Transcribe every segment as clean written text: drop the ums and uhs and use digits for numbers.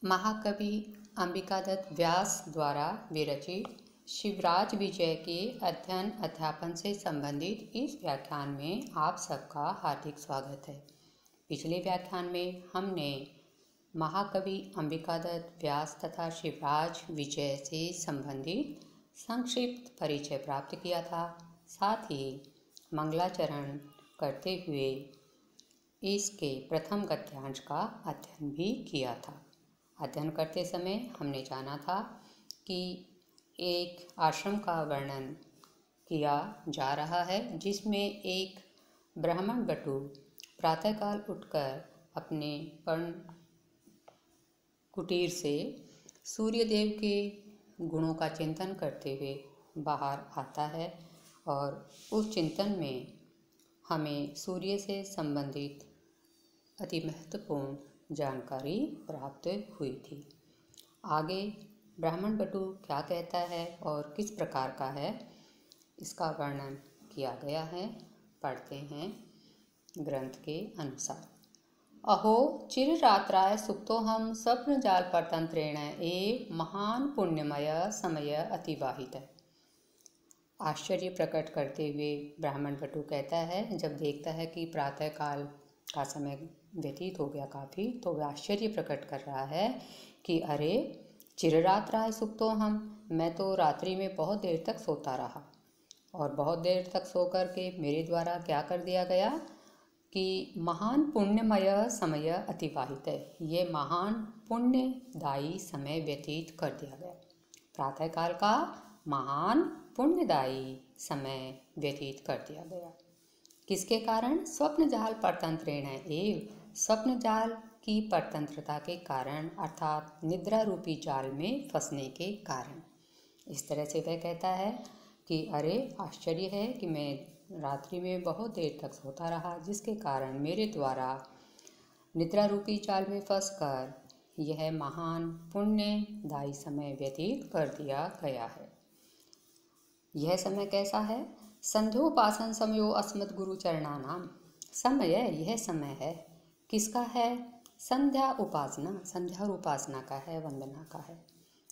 महाकवि अंबिकादत्त व्यास द्वारा विरचित शिवराज विजय के अध्ययन अध्यापन से संबंधित इस व्याख्यान में आप सबका हार्दिक स्वागत है। पिछले व्याख्यान में हमने महाकवि अंबिकादत्त व्यास तथा शिवराज विजय से संबंधित संक्षिप्त परिचय प्राप्त किया था। साथ ही मंगलाचरण करते हुए इसके प्रथम गद्यांश का अध्ययन भी किया था। अध्ययन करते समय हमने जाना था कि एक आश्रम का वर्णन किया जा रहा है, जिसमें एक ब्राह्मण बटु प्रातःकाल उठकर अपने पर्ण कुटीर से सूर्यदेव के गुणों का चिंतन करते हुए बाहर आता है और उस चिंतन में हमें सूर्य से संबंधित अति महत्वपूर्ण जानकारी प्राप्त हुई थी। आगे ब्राह्मण बटु क्या कहता है और किस प्रकार का है, इसका वर्णन किया गया है। पढ़ते हैं ग्रंथ के अनुसार। अहो चिररात्राय सुप्तोहम स्वप्न जाल परतंत्रेण एव महान पुण्यमय समय अतिवाहित। आश्चर्य प्रकट करते हुए ब्राह्मण बटु कहता है, जब देखता है कि प्रातःकाल का समय व्यतीत हो गया काफ़ी, तो वह आश्चर्य प्रकट कर रहा है कि अरे चिररात्राय सुप्तो हम, मैं तो रात्रि में बहुत देर तक सोता रहा और बहुत देर तक सो कर के मेरे द्वारा क्या कर दिया गया कि महान पुण्यमय समय अतिवाहित है, ये महान पुण्यदायी समय व्यतीत कर दिया गया। प्रातःकाल का महान पुण्यदायी समय व्यतीत कर दिया गया। किसके कारण? स्वप्न जाल परतंत्रेण एव, स्वप्न जाल की परतंत्रता के कारण, अर्थात निद्रा रूपी जाल में फंसने के कारण। इस तरह से वह कहता है कि अरे आश्चर्य है कि मैं रात्रि में बहुत देर तक सोता रहा, जिसके कारण मेरे द्वारा निद्रा रूपी जाल में फंसकर यह महान पुण्यदायी समय व्यतीत कर दिया गया है। यह समय कैसा है? संध्योपासन समयो अस्मत् गुरु चरणानाम। समय, यह समय है किसका है? संध्या उपासना, संध्या और उपासना का है, वंदना का है।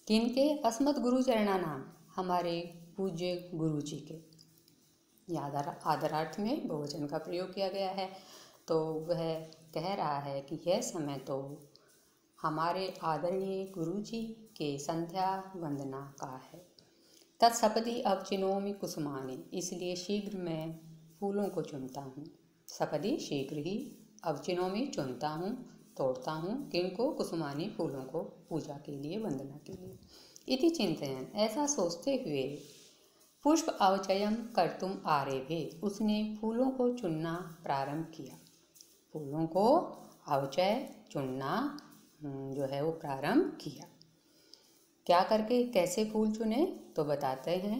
किनके? अस्मत् गुरु चरणानाम, हमारे पूज्य गुरु जी के। आदरार्थ में बहुवचन का प्रयोग किया गया है, तो वह कह रहा है कि यह समय तो हमारे आदरणीय गुरु जी के संध्या वंदना का है। तत्सपदि अवचिनोमि कुसुमानि, इसलिए शीघ्र मैं फूलों को चुनता हूँ। सपदि शीघ्र ही, अवचिनोमि चुनता हूँ, तोड़ता हूँ। किनको? कुसुमानि, फूलों को, पूजा के लिए, वंदना के लिए। इति चिंतयन्, ऐसा सोचते हुए पुष्प अवचयम कर्तुम आरेभे, उसने फूलों को चुनना प्रारंभ किया। फूलों को अवचय, चुनना जो है वो प्रारंभ किया। क्या करके, कैसे फूल चुने? तो बताते हैं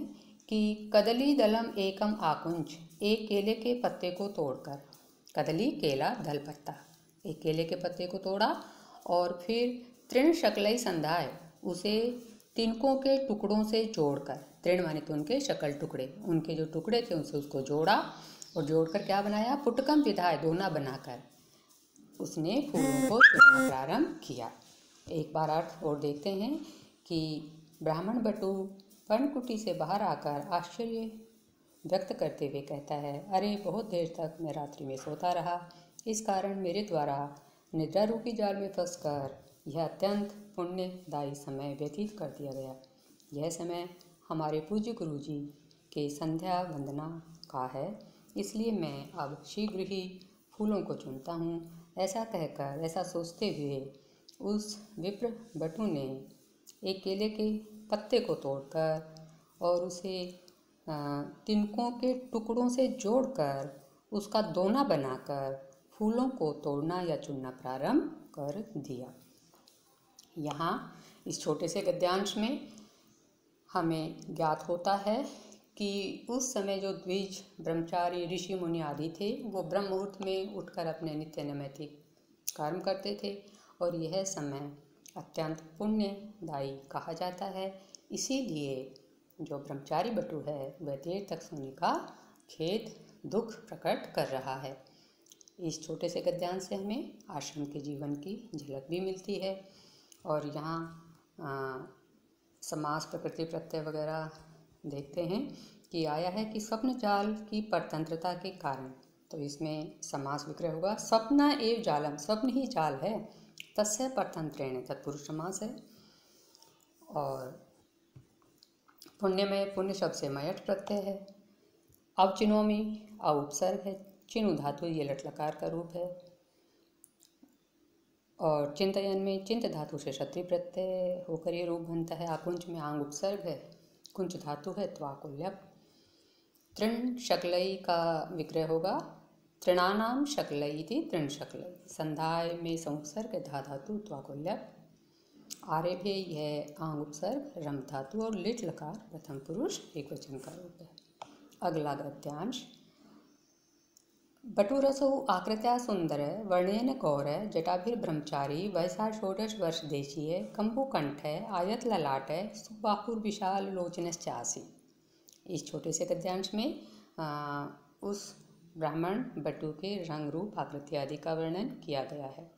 कि कदली दलम एकम आकुंच, एक केले के पत्ते को तोड़कर, कदली केला दल पत्ता, एक केले के पत्ते को तोड़ा और फिर तृण शकलई संधाय, उसे तिनकों के टुकड़ों से जोड़कर, तृण माने तो उनके शकल टुकड़े, उनके जो टुकड़े थे उनसे उसको जोड़ा और जोड़कर क्या बनाया? पुटकम विधाय, दोना बनाकर उसने फूलों को चुनना प्रारंभ किया। एक बार अर्थ और देखते हैं कि ब्राह्मण बटु पर्णकुटी से बाहर आकर आश्चर्य व्यक्त करते हुए कहता है, अरे बहुत देर तक मैं रात्रि में सोता रहा, इस कारण मेरे द्वारा निद्रा रूपी जाल में फंसकर यह अत्यंत पुण्यदायी समय व्यतीत कर दिया गया। यह समय हमारे पूज्य गुरु जी के संध्या वंदना का है, इसलिए मैं अब शीघ्र ही फूलों को चुनता हूँ। ऐसा कहकर, ऐसा सोचते हुए उस विप्र बटु ने एक केले के पत्ते को तोड़कर और उसे तिनकों के टुकड़ों से जोड़कर उसका दोना बनाकर फूलों को तोड़ना या चुनना प्रारंभ कर दिया। यहाँ इस छोटे से गद्यांश में हमें ज्ञात होता है कि उस समय जो द्विज ब्रह्मचारी ऋषि मुनि आदि थे, वो ब्रह्म मुहूर्त में उठकर अपने नित्य नैमित्तिक कर्म करते थे और यह समय अत्यंत पुण्यदायी कहा जाता है। इसीलिए जो ब्रह्मचारी बटु है वह देर तक सोने का खेद, दुख प्रकट कर रहा है। इस छोटे से गद्यांश से हमें आश्रम के जीवन की झलक भी मिलती है। और यहाँ समास प्रकृति प्रत्यय वगैरह देखते हैं कि आया है कि स्वप्न जाल की परतंत्रता के कारण, तो इसमें समास विग्रह होगा। स्वप्न एव जालम, स्वप्न ही जाल है, तस्य परतंत्रेण, तत्पुरुष समास है। और पुण्य में पुण्य शब्द से मयट प्रत्यय है। अवचिनोमी उपसर्ग है, चिनु धातु ये लट लकार का रूप है। और चिंतयन में चिंत धातु से क्षत्रिय प्रत्यय होकर ये रूप बनता है। आकुंच में आंग उपसर्ग है, कुंच धातु है, त्वाकुल्यप। तृण शकलई का विग्रह होगा, तृणानाम शकलई थी, तृण शकलई। संध्याय में संसर्ग धा धातु, त्वाकुल्यप। आरेभ्य यह आंग उपसर्ग रम धातु और लिट लकार प्रथम पुरुष एक वचन का रूप है। अगला गद्यांश। बटुरसौ आकृत्या सुंदर वर्णेन गौर जटाभिर्ब्रह्मचारी वयसा षोडश वर्ष देशीय कंबुकंठ आयत ललाट सुबाहुर्विशाल लोचनश्चासी। इस छोटे से गद्यांश में उस ब्राह्मण बटु के रंग रूप आकृति आदि का वर्णन किया गया है।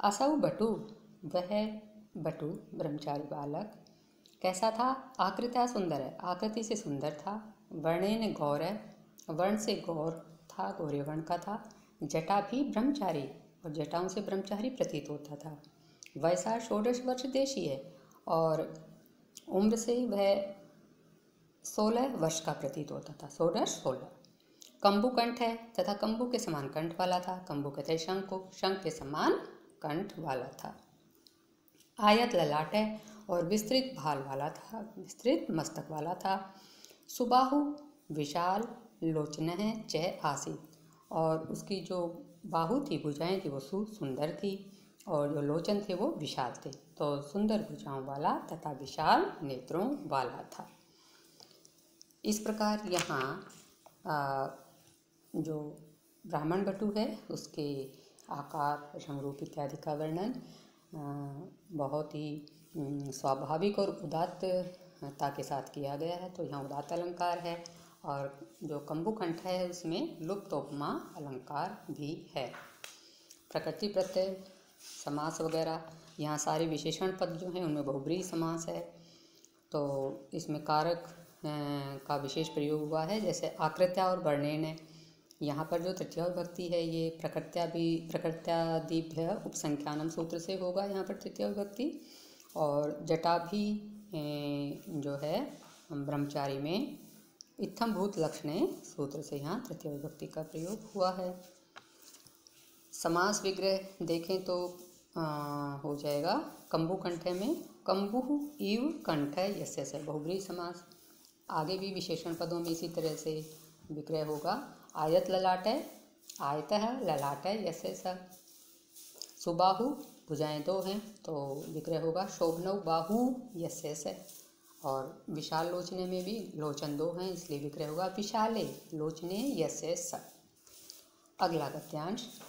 असौ बटु, वह बटु ब्रह्मचारी बालक कैसा था? आकृत्या सुंदर है, आकृति से सुंदर था। वर्णेन गौर, वर्ण से गौर था, गौर्य वर्ण का था। जटा भी ब्रह्मचारी, और जटाओं से ब्रह्मचारी प्रतीत होता था। वैसा षोडश वर्ष देशी है, और उम्र से वह 16 वर्ष का प्रतीत होता था। षोडश 16। कंबुकंठ है तथा कंबु के समान कंठ वाला था। कंबु कहते शंख को, शंख के समान कंठ वाला था। आयत ललाट है और विस्तृत भाल वाला था, विस्तृत मस्तक वाला था। सुबाहु विशाल लोचन है चह आसी, और उसकी जो बाहु थी, भुजाएं थी, वो सुंदर थी, और जो लोचन थे वो विशाल थे। तो सुंदर भुजाओं वाला तथा विशाल नेत्रों वाला था। इस प्रकार यहाँ जो ब्राह्मण बटु है उसके आकार, रंग रूप इत्यादि का वर्णन बहुत ही स्वाभाविक और उदात्तता के साथ किया गया है। तो यहाँ उदात्त अलंकार है, और जो कंबुकंठ है उसमें लुप्त उपमा अलंकार भी है। प्रकृति प्रत्यय समास वगैरह, यहाँ सारे विशेषण पद जो हैं उनमें बहुब्रीहि समास है। तो इसमें कारक का विशेष प्रयोग हुआ है, जैसे आकृत्या और वर्णेन है। यहाँ पर जो तृतीया विभक्ति है ये प्रकृत्यादिभ्य उपसंख्यानम सूत्र से होगा यहाँ पर तृतीया विभक्ति। और जटा भी जो है ब्रह्मचारी में इत्थम भूत लक्षणे सूत्र से यहाँ तृतीय विभक्ति का प्रयोग हुआ है। समास विग्रह देखें तो हो जाएगा कंबुकंठ में कंबुः इव कंठ यस्य स, बहुब्रीहि समास। आगे भी विशेषण पदों में इसी तरह से विग्रह होगा। आयत ललाट है, आयतः ललाट यस्य स। सुबाहु, भुजाएं दो हैं, तो विग्रह होगा शोभनौ बाहु यस्य स। और विशाल लोचने में भी लोचन दो हैं, इसलिए विग्रह होगा विशाले लोचने यस्य स। अगला गद्यांश।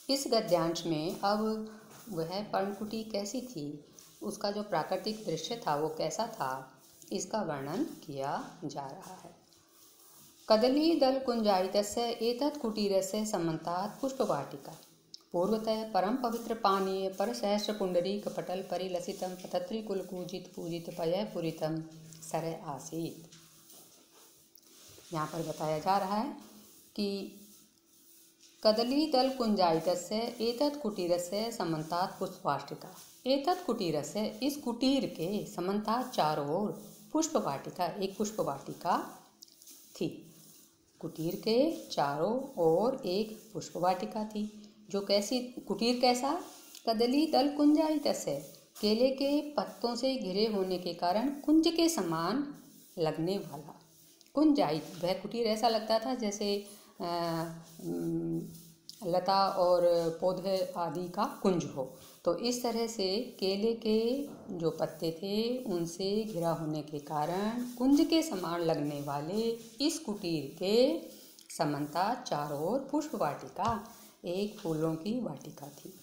इस गद्यांश में अब वह पर्णकुटी कैसी थी, उसका जो प्राकृतिक दृश्य था वो कैसा था, इसका वर्णन किया जा रहा है। कदली दल कुंजायितस्य एतत् कुटीरस्य समन्तात् पुष्पवाटिका पूर्वतः परम पवित्र पानीय पर सहस्र पुंडरीक पटल परिलसितम पतत्री कुलकूजित पूजित पय पुरितम सर आसीत। यहाँ पर बताया जा रहा है कि कदली दल कुंजायितस्य एतत् कुटीरस्य समन्तात् पुष्पवाटिका। एतत् कुटीरस्य, इस कुटीर के समन्तात् चारों ओर पुष्पवाटिका, एक पुष्पवाटिका थी। कुटीर के चारों ओर एक पुष्पवाटिका थी, जो कैसी, कुटीर कैसा? कदली दल कुंजायितस्य, केले के पत्तों से घिरे होने के कारण कुंज के समान लगने वाला। कुंजायित, वह कुटीर ऐसा लगता था जैसे लता और पौधे आदि का कुंज हो। तो इस तरह से केले के जो पत्ते थे उनसे घिरा होने के कारण कुंज के समान लगने वाले इस कुटीर के समन्ता चारों ओर पुष्प वाटिका, एक फूलों की वाटिका थी।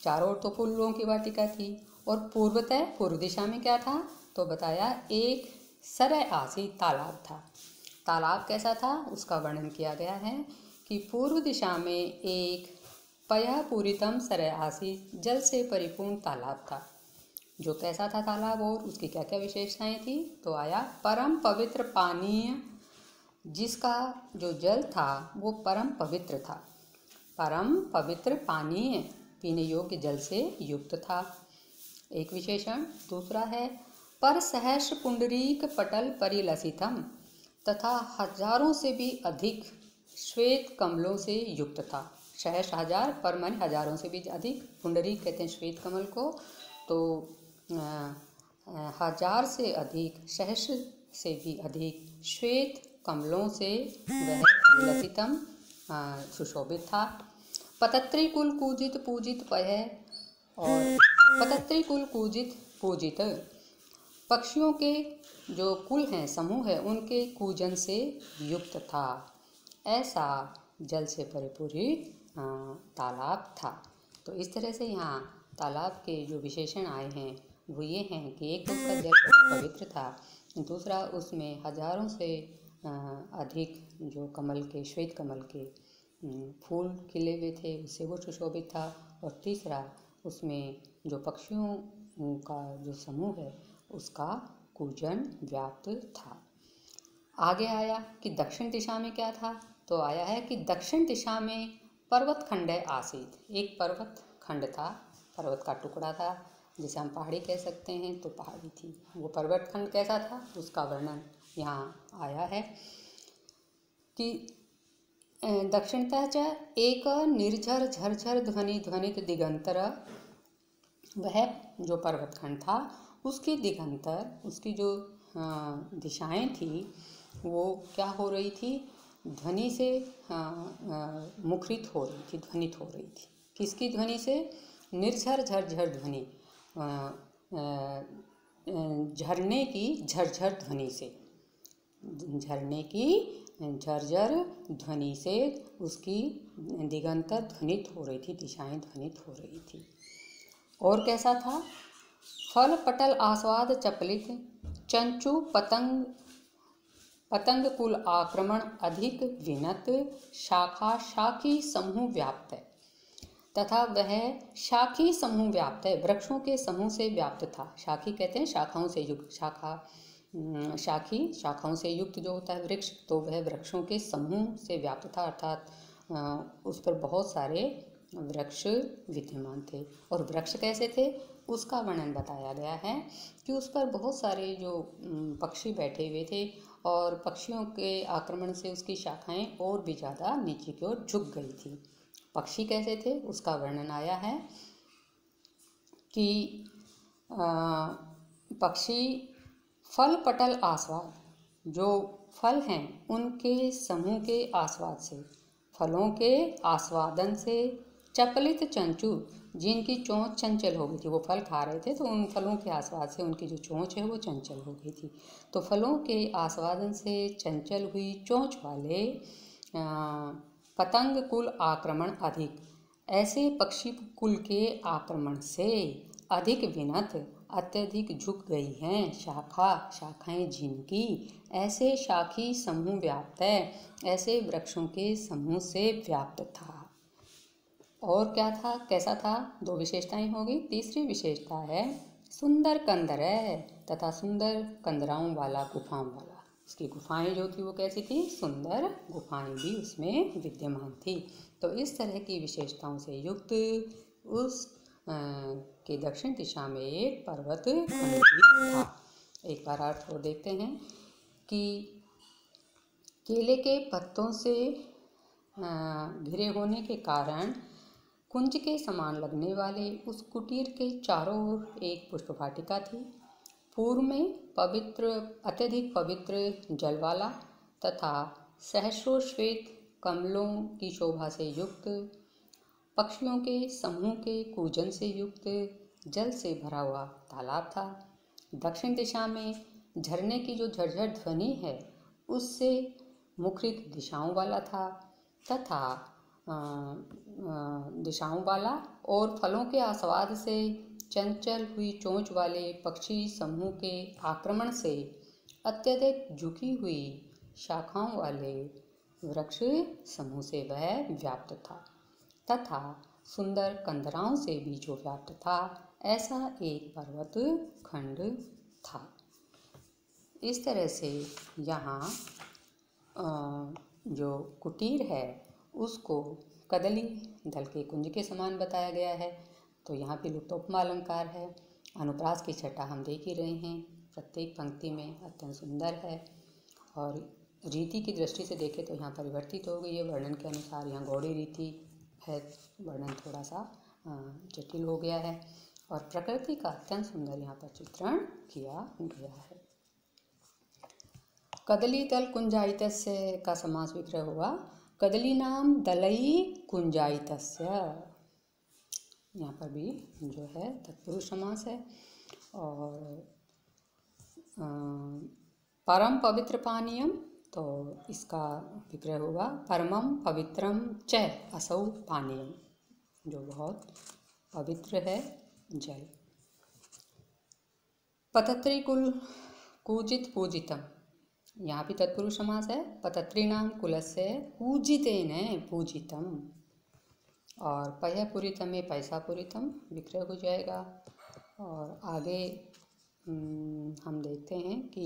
चारों ओर तो फूलों की वाटिका थी, और पूर्वतः, पूर्व दिशा में क्या था, तो बताया एक सरय आसी, तालाब था। तालाब कैसा था उसका वर्णन किया गया है कि पूर्व दिशा में एक पयः पूरितम सरय आसीत्, जल से परिपूर्ण तालाब था। जो कैसा था तालाब और उसकी क्या क्या विशेषताएं थी, तो आया परम पवित्र पानीय, जिसका जो जल था वो परम पवित्र था। परम पवित्र पानीय, पीने योग्य जल से युक्त था, एक विशेषण। दूसरा है पर सहस्र पुंडरीक पटल परिलसितम, तथा हजारों से भी अधिक श्वेत कमलों से युक्त था। सहस्र हजार, पर माने हजारों से भी अधिक, पुंडरीक कहते हैं श्वेत कमल को, तो हजार से अधिक, सहस्र से भी अधिक श्वेत कमलों से वह परिलसितम सुशोभित था। पतत्री कुल कूजित पूजित पय, और पतत्री कुल कूजित पूजित, पक्षियों के जो कुल हैं, समूह है, उनके कूजन से युक्त था। ऐसा जल से परिपूरित तालाब था। तो इस तरह से यहाँ तालाब के जो विशेषण आए हैं वो ये हैं कि एक उसका जल पवित्र था, दूसरा उसमें हजारों से अधिक जो कमल के, श्वेत कमल के फूल खिले हुए थे, उससे वो सुशोभित था, और तीसरा उसमें जो पक्षियों का जो समूह है उसका कूजन व्याप्त था। आगे आया कि दक्षिण दिशा में क्या था, तो आया है कि दक्षिण दिशा में पर्वत खंड आसीत, एक पर्वत खंड था, पर्वत का टुकड़ा था, जिसे हम पहाड़ी कह सकते हैं, तो पहाड़ी थी। वो पर्वत खंड कैसा था उसका वर्णन यहाँ आया है कि दक्षिणतः च एक निर्झर झरझर ध्वनि ध्वनित दिगंतर, वह जो पर्वतखंड था उसके दिगंतर, उसकी जो दिशाएं थी वो क्या हो रही थी, ध्वनि से मुखरित हो रही थी, ध्वनित हो रही थी। किसकी ध्वनि से? निर्झर झरझर ध्वनि, झरने की झरझर ध्वनि से, झरने की झरझर ध्वनि से उसकी दिगंतर ध्वनित हो रही थी, दिशाएं ध्वनित हो रही थी। और कैसा था? फल पटल आस्वाद चपलित, चंचु पतंग कुल आक्रमण अधिक विनत, शाखा शाखी समूह व्याप्त है, तथा वह शाखी समूह व्याप्त है, वृक्षों के समूह से व्याप्त था। शाखी कहते हैं शाखाओं से युक्त, शाखी शाखाओं से युक्त जो होता है वृक्ष, तो वह वृक्षों के समूह से व्याप्त था, अर्थात उस पर बहुत सारे वृक्ष विद्यमान थे। और वृक्ष कैसे थे उसका वर्णन बताया गया है कि उस पर बहुत सारे जो पक्षी बैठे हुए थे, और पक्षियों के आक्रमण से उसकी शाखाएं और भी ज़्यादा नीचे की ओर झुक गई थी। पक्षी कैसे थे उसका वर्णन आया है कि पक्षी फल पटल आस्वाद, जो फल हैं उनके समूह के आस्वाद से, फलों के आस्वादन से, चपलित चंचू, जिनकी चोंच चंचल हो गई थी, वो फल खा रहे थे तो उन फलों के आस्वाद से उनकी जो चोंच है वो चंचल हो गई थी। तो फलों के आस्वादन से चंचल हुई चोंच वाले पतंग कुल आक्रमण अधिक, ऐसे पक्षी कुल के आक्रमण से अधिक विनत, अत्यधिक झुक गई हैं, शाखाएं जिनकी, ऐसे शाखी समूह व्याप्त है, ऐसे वृक्षों के समूह से व्याप्त था। और क्या था, कैसा था? दो विशेषताएं होगी। तीसरी विशेषता है सुंदर कंदर है, तथा सुंदर कंदराओं वाला, गुफाओं वाला। उसकी गुफाएं जो थी वो कैसी थी? सुंदर गुफाएं भी उसमें विद्यमान थी। तो इस तरह की विशेषताओं से युक्त उस के दक्षिण दिशा में एक पर्वत खंड भी था। एक बार अर्थ और देखते हैं कि केले के पत्तों से घिरे होने के कारण कुंज के समान लगने वाले उस कुटीर के चारों ओर एक पुष्प वाटिका थी। पूर्व में पवित्र, अत्यधिक पवित्र जल वाला तथा सहस्रों श्वेत कमलों की शोभा से युक्त, पक्षियों के समूह के कूजन से युक्त जल से भरा हुआ तालाब था। दक्षिण दिशा में झरने की जो झरझर ध्वनि है उससे मुखरित दिशाओं वाला था, तथा दिशाओं वाला और फलों के आस्वाद से चंचल हुई चोंच वाले पक्षी समूह के आक्रमण से अत्यधिक झुकी हुई शाखाओं वाले वृक्ष समूह से वह व्याप्त था, तथा सुंदर कंदराओं से भी जो व्याप्त था, ऐसा एक पर्वत खंड था। इस तरह से यहाँ जो कुटीर है उसको कदली दल के कुंज के समान बताया गया है। तो यहाँ पे लुप्तोपमा अलंकार है, अनुप्रास की छटा हम देख ही रहे हैं, प्रत्येक पंक्ति में अत्यंत सुंदर है। और रीति की दृष्टि से देखें तो यहाँ परिवर्तित हो गई है वर्णन के अनुसार, यहाँ गौड़ी रीति है, वर्णन थोड़ा सा जटिल हो गया है और प्रकृति का अत्यंत सुंदर यहाँ पर चित्रण किया गया है। कदली दल कुंजायितस्य का समास विग्रह हुआ कदली नाम दलई कुंजायितस्य। यहाँ पर भी जो है तत्पुरुष समास है। और परम पवित्र पानीयम, तो इसका विग्रह हुआ परमम पवित्रम च असौ पानीयम, जो बहुत पवित्र है जल। पतत्री कुल कूजित पूजितम, यहाँ भी तत्पुरुष समास है। पतत्रीणाम कुलस्य पूजितेन पूजितम। और पयपूरितम में पैसा पूरितम विग्रह हो जाएगा। और आगे हम देखते हैं कि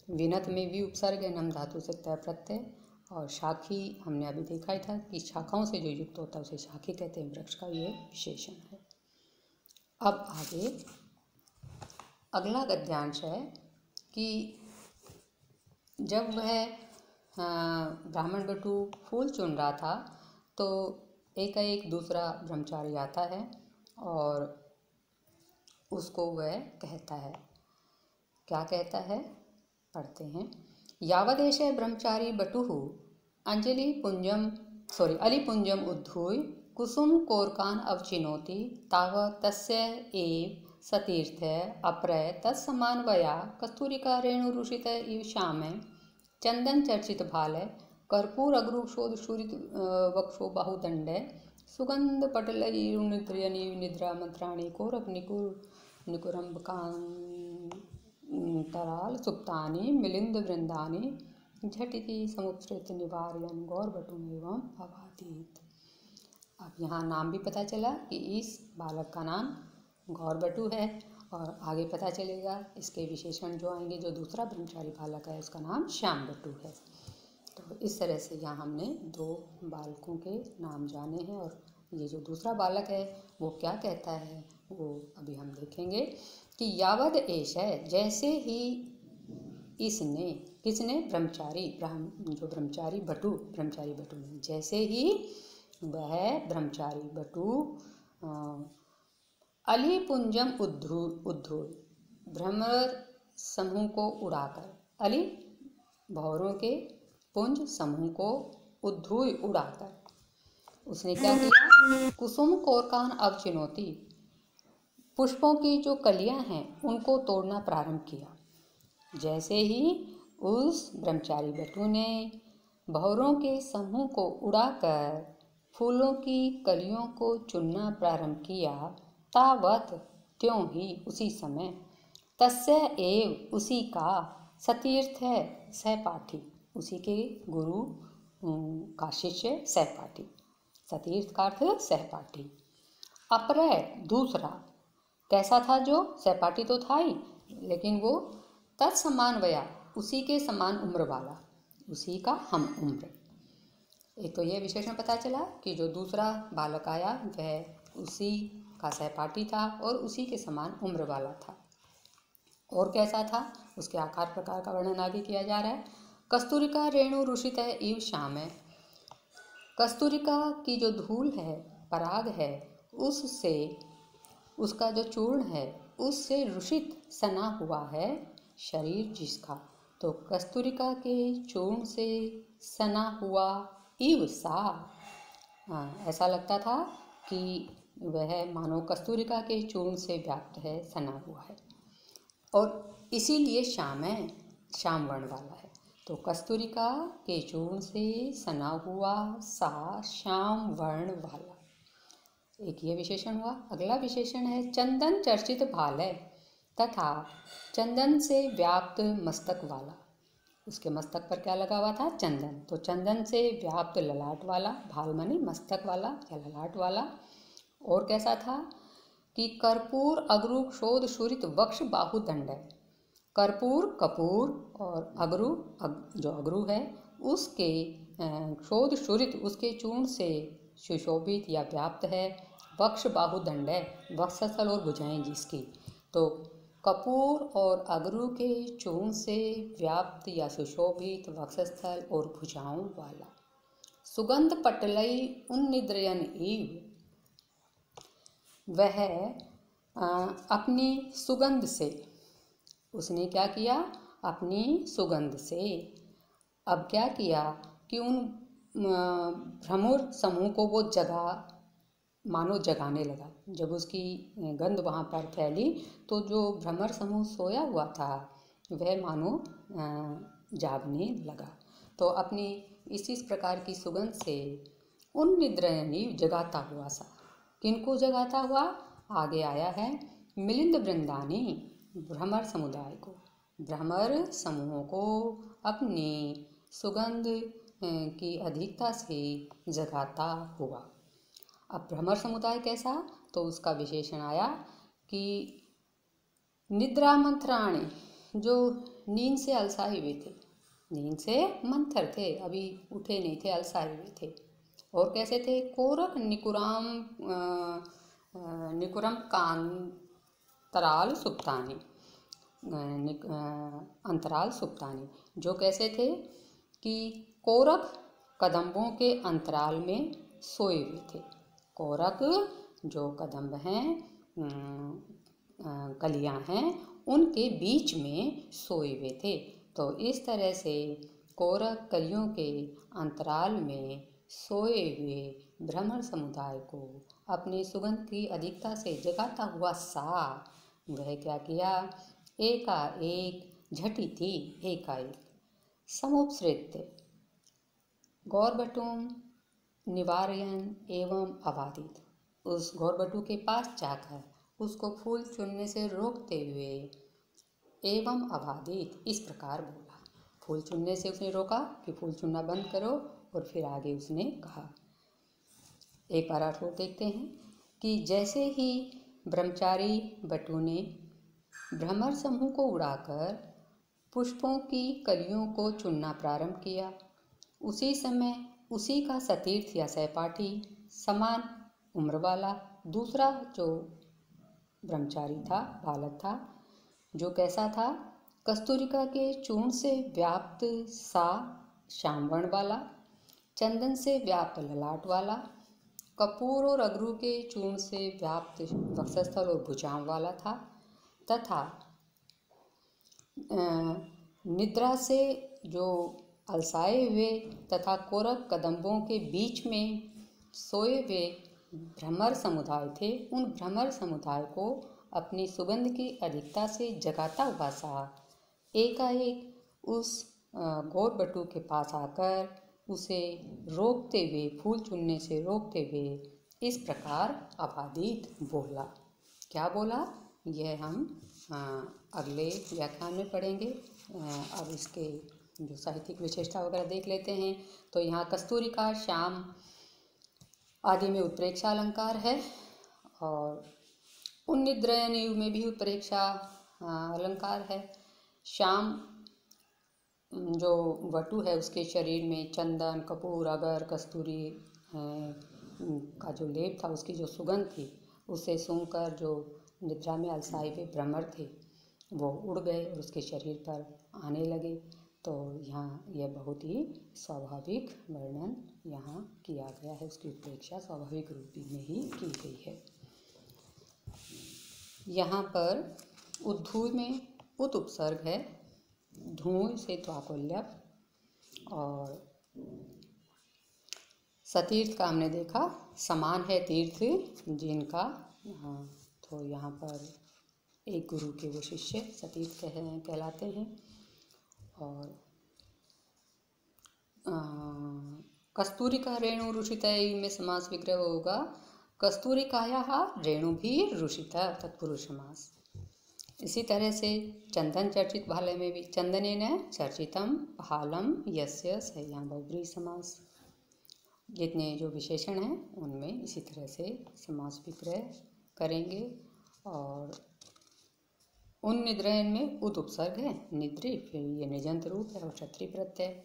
विनत में भी उपसर्ग है, नम धातु से तय प्रत्यय। और शाखी हमने अभी देखा ही था कि शाखाओं से जो युक्त होता है उसे शाखी कहते हैं, वृक्ष का ये विशेषण है। अब आगे अगला गद्यांश है कि जब वह ब्राह्मण बटु फूल चुन रहा था तो एकाएक दूसरा ब्रह्मचारी आता है और उसको वह कहता है, क्या कहता है पढ़ते हैं। यावदेश ब्रह्मचारी बटुः अलिपुंजम उद्धूय कुसुम कोरकान अवचिनोति तावत् तस्य एव सतीर्थ अप्रय तत्समान्वया कस्तूरिका रेणुरुषित इव श्यामे चंदन चर्चित भाल कर्पूर अग्रुक्षोदशूरित वक्षो बाहुदंड सुगंध पटलयुनिद्रयनी निद्रा मंत्राणी कोरक निकुरंबकांतराल सुप्तानि मिलिंद वृंदानि झटिति समुपसृत निवार्यन गौरबटुम एवं अवादीत। अब यहाँ नाम भी पता चला कि इस बालक का नाम गौरबटु है और आगे पता चलेगा इसके विशेषण जो आएंगे, जो दूसरा ब्रह्मचारी बालक है उसका नाम श्याम बटु है। तो इस तरह से यहाँ हमने दो बालकों के नाम जाने हैं और ये जो दूसरा बालक है वो क्या कहता है वो अभी हम देखेंगे कि यावद एष है, जैसे ही इसने, किसने, जो ब्रह्मचारी बटु ने, जैसे ही वह ब्रह्मचारी बटु अलिपुंजम उद्धूय भ्रमर समूह को उड़ाकर, अली भौरों के पुंज समूह को उद्धूय उड़ाकर उसने क्या किया, कुसुम कोरकान अवचिनोति पुष्पों की जो कलियां हैं उनको तोड़ना प्रारंभ किया। जैसे ही उस ब्रह्मचारी बटु ने भौरों के समूह को उड़ाकर फूलों की कलियों को चुनना प्रारंभ किया, तावत त्यों ही उसी समय, तस्य एव उसी का, सतीर्थ है सहपाठी, उसी के गुरु का शिष्य सहपाठी, सतीर्थ का अर्थ सहपाठी। अपरय दूसरा, कैसा था, जो सहपाठी तो था ही लेकिन वो तत्समान वया उसी के समान उम्र वाला, उसी का हम उम्र। एक तो यह विशेषण पता चला कि जो दूसरा बालक आया वह उसी का सहपाठी था और उसी के समान उम्र वाला था। और कैसा था, उसके आकार प्रकार का वर्णन आगे किया जा रहा है। कस्तूरिका रेणु रुषित है इव श्याम है, कस्तूरिका की जो धूल है, पराग है, उससे, उसका जो चूर्ण है उससे रुषित सना हुआ है शरीर जिसका। तो कस्तूरिका के चूर्ण से सना हुआ इव सा, ऐसा लगता था कि वह मानो कस्तूरिका के चूर्ण से व्याप्त है, सना हुआ है और इसीलिए श्याम है, श्याम वर्ण वाला है। तो कस्तूरिका के चूर्ण से सना हुआ सा श्याम वर्ण वाला, एक ये विशेषण हुआ। अगला विशेषण है चंदन चर्चित भालय तथा चंदन से व्याप्त मस्तक वाला। उसके मस्तक पर क्या लगा हुआ था? चंदन। तो चंदन से व्याप्त ललाट वाला, भाल माने मस्तक वाला या ललाट वाला। और कैसा था कि कर्पूर अगरु क्षोध शूरित वक्ष बाहु दंड है। कर्पूर कपूर और अगरु जो अगरु है उसके क्षोध शूरित उसके चूर्ण से सुशोभित या व्याप्त है। वक्ष बाहु दंड है, वक्षस्थल और भुजाएं जिसकी। तो कपूर और अगरु के चूर्ण से व्याप्त या सुशोभित वक्षस्थल और भुजाओं वाला। सुगंध पटलई उन्निद्रयन इव, वह अपनी सुगंध से, उसने क्या किया? अपनी सुगंध से। अब क्या किया कि उन भ्रमर समूह को वो मानो जगाने लगा। जब उसकी गंध वहाँ पर फैली तो जो भ्रमर समूह सोया हुआ था वह मानो जागने लगा। तो अपनी इस प्रकार की सुगंध से उन निद्रयनी जगाता हुआ सा। किनको जगाता हुआ? आगे आया है मिलिंद वृंदानी, भ्रमर समुदाय को, भ्रमर समूहों को अपनी सुगंध की अधिकता से जगाता हुआ। अब भ्रमर समुदाय कैसा? तो उसका विशेषण आया कि निद्रा मंथराणी, जो नींद से अलसाए हुए थे, नींद से मंथर थे, अभी उठे नहीं थे, अलसाए हुए थे। और कैसे थे? कोरक निकुरम कांतराल सुप्तानी, अंतराल सुप्तानी, जो कैसे थे कि कोरक कदम्बों के अंतराल में सोए हुए थे। कोरक जो कदम्ब हैं, कलियां हैं, उनके बीच में सोए हुए थे। तो इस तरह से कोरक कलियों के अंतराल में सोए हुए भ्रमर समुदाय को अपनी सुगंध की अधिकता से जगाता हुआ सा वह क्या किया? एकाएक झटी थी, एकाएक समुपसृत्य गौरबटुम निवारयन एवं अबाधित, उस गौरबटू के पास जाकर उसको फूल चुनने से रोकते हुए एवं अबाधित इस प्रकार बोला। फूल चुनने से उसने रोका कि फूल चुनना बंद करो, और फिर आगे उसने कहा। एक बार और देखते हैं कि जैसे ही ब्रह्मचारी बटू ने भ्रमर समूह को उड़ाकर पुष्पों की कलियों को चुनना प्रारंभ किया, उसी समय उसी का सतीर्थ या सहपाठी, समान उम्र वाला दूसरा जो ब्रह्मचारी था, बालक था, जो कैसा था? कस्तूरिका के चूर्ण से व्याप्त सा श्यामवर्ण वाला, चंदन से व्याप्त ललाट वाला, कपूर और अगरू के चूर्ण से व्याप्त वक्षस्थल और भुजाओं वाला था, तथा निद्रा से जो अलसाए हुए तथा कोरक कदम्बों के बीच में सोए हुए भ्रमर समुदाय थे, उन भ्रमर समुदाय को अपनी सुगंध की अधिकता से जगाता हुआ सा एकाएक उस गौरबटू के पास आकर उसे रोकते हुए, फूल चुनने से रोकते हुए इस प्रकार अबाधित बोला। क्या बोला? यह हम अगले व्याख्यान में पढ़ेंगे। अब इसके जो साहित्यिक विशेषता वगैरह देख लेते हैं। तो यहाँ कस्तूरिका, श्याम आदि में उत्प्रेक्षा अलंकार है, और उन्निद्रयन युग में भी उत्प्रेक्षा अलंकार है। श्याम जो वटु है उसके शरीर में चंदन, कपूर, अगर, कस्तूरी का जो लेप था, उसकी जो सुगंध थी, उसे सूंघकर जो निद्रा में अलसाए हुए भ्रमर थे वो उड़ गए और उसके शरीर पर आने लगे। तो यहाँ यह बहुत ही स्वाभाविक वर्णन यहाँ किया गया है, उसकी उत्प्रेक्षा स्वाभाविक रूप में ही की गई है। यहाँ पर उद्धूय में उत उपसर्ग है, धूय से त्वाकुल्यप, और सतीर्थ का हमने देखा समान है तीर्थ जिनका। तो यहाँ पर एक गुरु के वो शिष्य सतीर्थ कहलाते हैं। और कस्तूरिका रेणु रुषितय में समास विग्रह होगा, कस्तूरिकायाः रेणु भी रुषिता, तत्पुरुष समास। इसी तरह से चंदन चर्चित भाले में भी चंदनेन चर्चितम भालम यस्य सह्याम बहुब्रीहि समास। जितने जो विशेषण हैं उनमें इसी तरह से समास विग्रह करेंगे। और उन निद्रयन में उत उपसर्ग है, निद्री, फिर ये निजंत रूप है और क्षत्रिय प्रत्यय।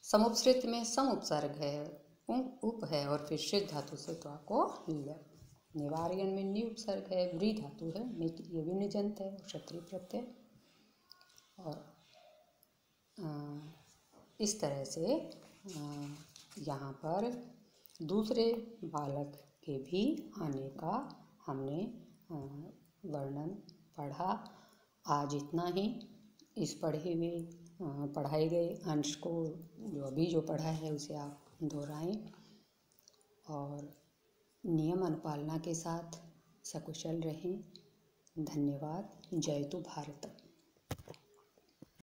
समुपसृत में सम उपसर्ग है, उप है और फिर श्रित धातु से तो आपको ल। निवार्यन में नि उपसर्ग है, व्री धातु है, ये भी निजंत है और क्षत्रिय प्रत्यय। और इस तरह से यहाँ पर दूसरे बालक के भी आने का हमने वर्णन पढ़ा। आज इतना ही। इस पढ़ाए गए अंश को जो अभी जो पढ़ा है उसे आप दोहराएं और नियम अनुपालना के साथ सकुशल रहें। धन्यवाद। जय तु भारत।